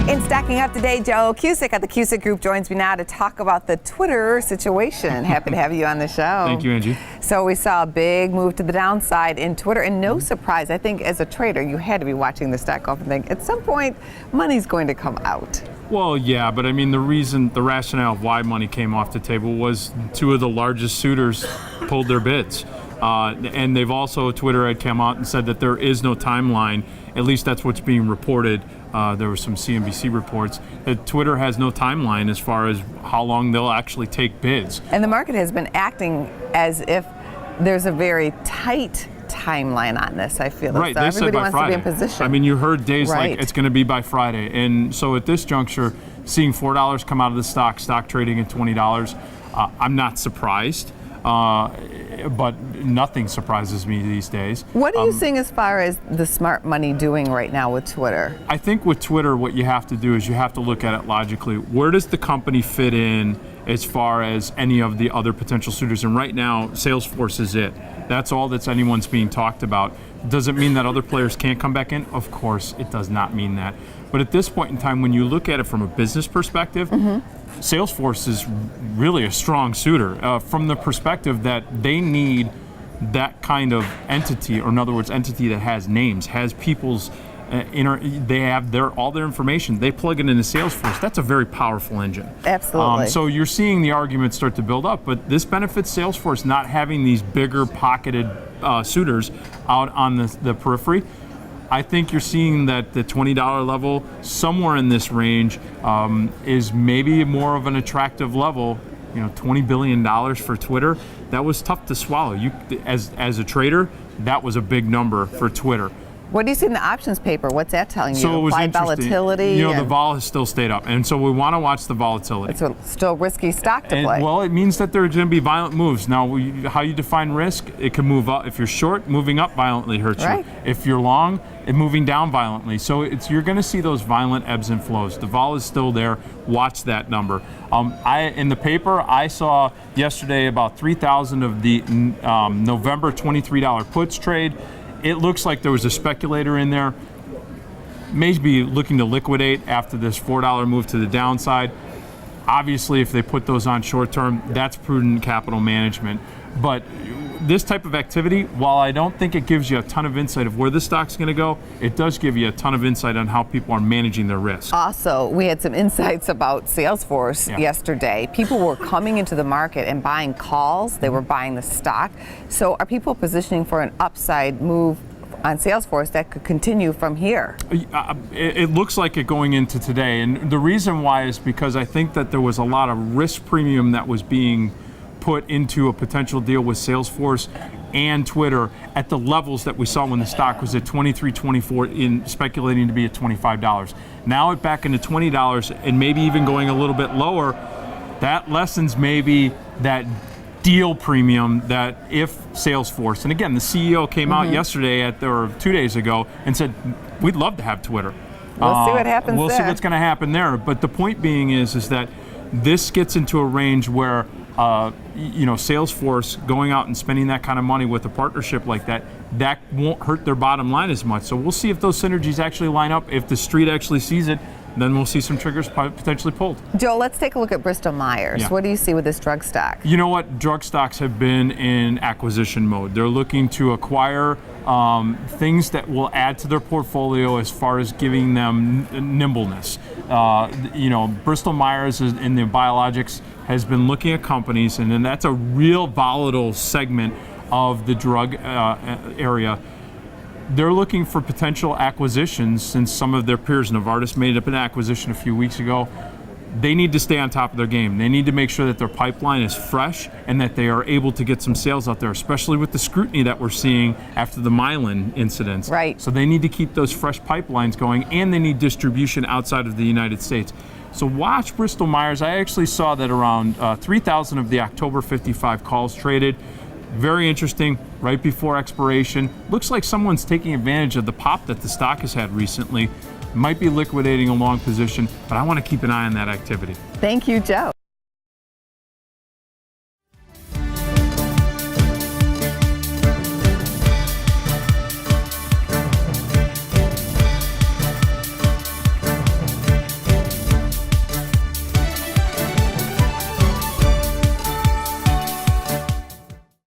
In Stacking Up today, Joe Cusick at the Cusick Group joins me now to talk about the Twitter situation. Happy to have you on the show. Thank you, Angie. So we saw a big move to the downside in Twitter, and no surprise, I think as a trader, you had to be watching the stock go up and think, at some point, money's going to come out. Well, yeah, but I mean, the rationale of why money came off the table was two of the largest suitors pulled their bids. And they've also, Twitter had come out and said that there is no timeline, at least that's what's being reported. There were some CNBC reports that Twitter has no timeline as far as how long they'll actually take bids. And the market has been acting as if there's a very tight timeline on this, I feel. Right, so they everybody said by wants Friday. to be in position. I mean, you heard days Right. like it's going to be by Friday. And so at this juncture, seeing $4 come out of the stock trading at $20, I'm not surprised. But nothing surprises me these days. What are you seeing as far as the smart money doing right now with Twitter? I think with Twitter, what you have to do is you have to look at it logically. Where does the company fit in as far as any of the other potential suitors? And right now, Salesforce is it. That's all that's anyone's being talked about. Does it mean that other players can't come back in? Of course, it does not mean that. But at this point in time, when you look at it from a business perspective, Salesforce is really a strong suitor from the perspective that they need that kind of entity, or in other words, entity that has names, has people's they have all their information. They plug it into Salesforce. That's a very powerful engine. Absolutely. So you're seeing the arguments start to build up, but this benefits Salesforce not having these bigger pocketed suitors out on the periphery. I think you're seeing that the $20 level, somewhere in this range, is maybe more of an attractive level. You know, $20 billion for Twitter, that was tough to swallow. You, as a trader, that was a big number for Twitter. What do you see in the options paper? What's that telling you? So it was Applied interesting. volatility? You know, the vol has still stayed up, and so we want to watch the volatility. It's a still risky stock to play. Well, it means that there are going to be violent moves. Now, how you define risk, it can move up. If you're short, moving up violently hurts Right. you. If you're long, moving down violently. So you're going to see those violent ebbs and flows. The vol is still there. Watch that number. In the paper, I saw yesterday about 3,000 of the November $23 puts trade. It looks like there was a speculator in there, maybe looking to liquidate after this $4 move to the downside. Obviously, if they put those on short term, that's prudent capital management. But this type of activity, while I don't think it gives you a ton of insight of where the stock's going to go, it does give you a ton of insight on how people are managing their risk. Also, we had some insights about Salesforce yesterday. People were coming into the market and buying calls. They were buying the stock. So are people positioning for an upside move on Salesforce that could continue from here? It looks like it going into today. And the reason why is because I think that there was a lot of risk premium that was being put into a potential deal with Salesforce and Twitter at the levels that we saw when the stock was at $23, $24, in speculating to be at $25. Now it's back into $20 and maybe even going a little bit lower. That lessens maybe that deal premium that if Salesforce, and again, the CEO came out yesterday or 2 days ago and said, we'd love to have Twitter. We'll see what happens We'll there. see what's going to happen there. But the point being is that this gets into a range where Salesforce going out and spending that kind of money with a partnership like that won't hurt their bottom line as much. So we'll see if those synergies actually line up. If the street actually sees it, then we'll see some triggers potentially pulled. Joe, let's take a look at Bristol Myers. Yeah. What do you see with this drug stock? You know what? Drug stocks have been in acquisition mode. They're looking to acquire things that will add to their portfolio as far as giving them nimbleness. Bristol Myers in the biologics has been looking at companies, and then that's a real volatile segment of the drug area. They're looking for potential acquisitions since some of their peers, Novartis, made up an acquisition a few weeks ago. They need to stay on top of their game. They need to make sure that their pipeline is fresh and that they are able to get some sales out there, especially with the scrutiny that we're seeing after the Mylan incidents. Right. So they need to keep those fresh pipelines going, and they need distribution outside of the United States. So watch Bristol Myers. I actually saw that around 3,000 of the October 55 calls traded. Very interesting, right before expiration. Looks like someone's taking advantage of the pop that the stock has had recently. Might be liquidating a long position, but I want to keep an eye on that activity. Thank you, Joe.